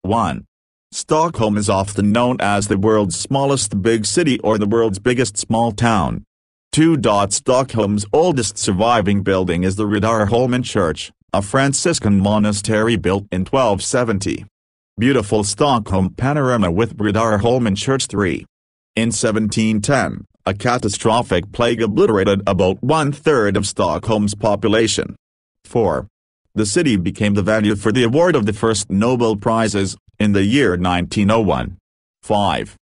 1. Stockholm is often known as the world's smallest big city or the world's biggest small town. 2. Stockholm's oldest surviving building is the Riddarholmen Church, a Franciscan monastery built in 1270. Beautiful Stockholm Panorama with Riddarholmen Church. 3. In 1710, a catastrophic plague obliterated about 1/3 of Stockholm's population. 4. The city became the venue for the award of the first Nobel Prizes, in the year 1901. 5.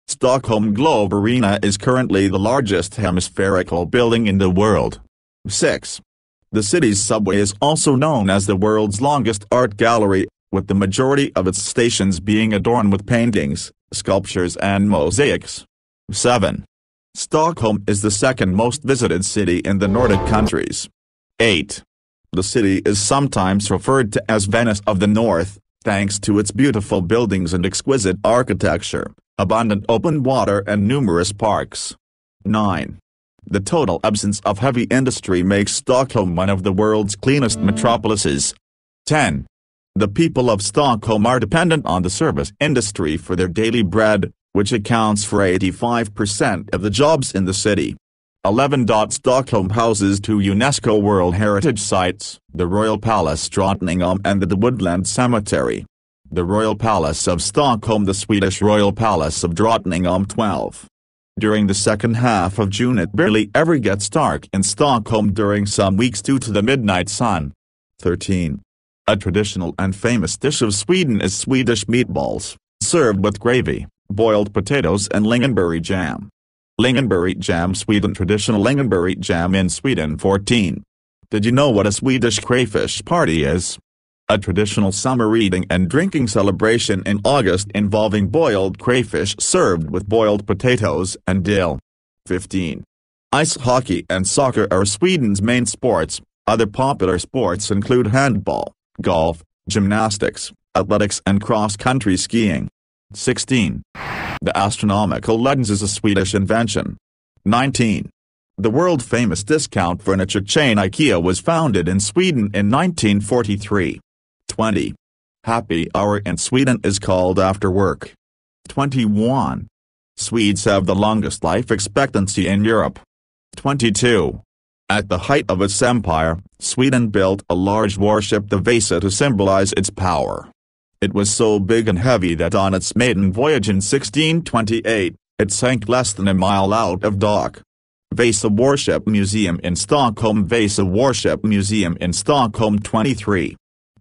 Stockholm Globe Arena is currently the largest hemispherical building in the world. 6. The city's subway is also known as the world's longest art gallery, with the majority of its stations being adorned with paintings, sculptures and mosaics. 7. Stockholm is the second most visited city in the Nordic countries. 8. The city is sometimes referred to as Venice of the North, thanks to its beautiful buildings and exquisite architecture, abundant open water and numerous parks. 9. The total absence of heavy industry makes Stockholm one of the world's cleanest metropolises. 10. The people of Stockholm are dependent on the service industry for their daily bread, which accounts for 85% of the jobs in the city. 11. Stockholm houses 2 UNESCO World Heritage Sites, the Royal Palace Drottningholm and the Woodland Cemetery. The Royal Palace of Stockholm, the Swedish Royal Palace of Drottningholm. 12. During the second half of June it barely ever gets dark in Stockholm during some weeks due to the midnight sun. 13. A traditional and famous dish of Sweden is Swedish meatballs, served with gravy, boiled potatoes and lingonberry jam. Lingonberry jam Sweden. Traditional lingonberry jam in Sweden. 14. Did you know what a Swedish crayfish party is? A traditional summer eating and drinking celebration in August involving boiled crayfish served with boiled potatoes and dill. 15. Ice hockey and soccer are Sweden's main sports. Other popular sports include handball, golf, gymnastics, athletics and cross-country skiing. 16. The astronomical lens is a Swedish invention. 19. The world-famous discount furniture chain IKEA was founded in Sweden in 1943. 20. Happy hour in Sweden is called after work. 21. Swedes have the longest life expectancy in Europe. 22. At the height of its empire, Sweden built a large warship, the Vasa, to symbolize its power. It was so big and heavy that on its maiden voyage in 1628, it sank less than a mile out of dock. Vasa Warship Museum in Stockholm. Vasa Warship Museum in Stockholm. 23.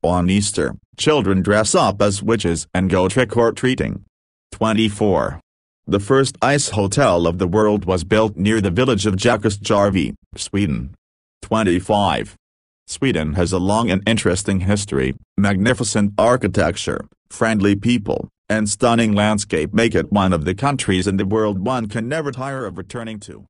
On Easter, children dress up as witches and go trick-or-treating. 24. The first ice hotel of the world was built near the village of Jakostjärvi, Sweden. 25. Sweden has a long and interesting history. Magnificent architecture, friendly people, and stunning landscape make it one of the countries in the world one can never tire of returning to.